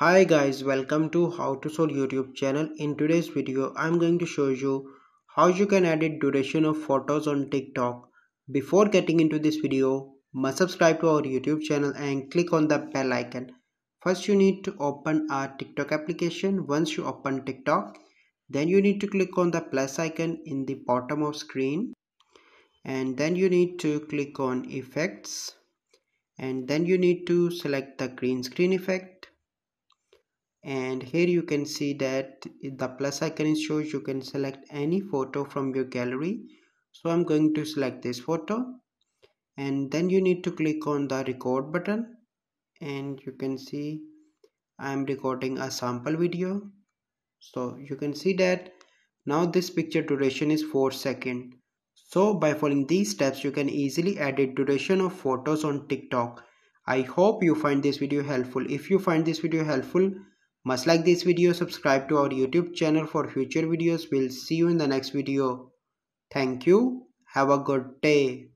Hi guys, welcome to How to Solve YouTube channel. In today's video, I'm going to show you how you can edit duration of photos on TikTok. Before getting into this video, must subscribe to our YouTube channel and click on the bell icon. First, you need to open our TikTok application. Once you open TikTok, then you need to click on the plus icon in the bottom of screen, and then you need to click on effects, and then you need to select the green screen effect. And here you can see that the plus icon shows you can select any photo from your gallery. So I'm going to select this photo, and then you need to click on the record button, and you can see I'm recording a sample video. So you can see that now this picture duration is 4 seconds. So by following these steps you can easily edit duration of photos on TikTok. I hope you find this video helpful. If you find this video helpful, must like this video, subscribe to our YouTube channel for future videos. We'll see you in the next video. Thank you. Have a good day.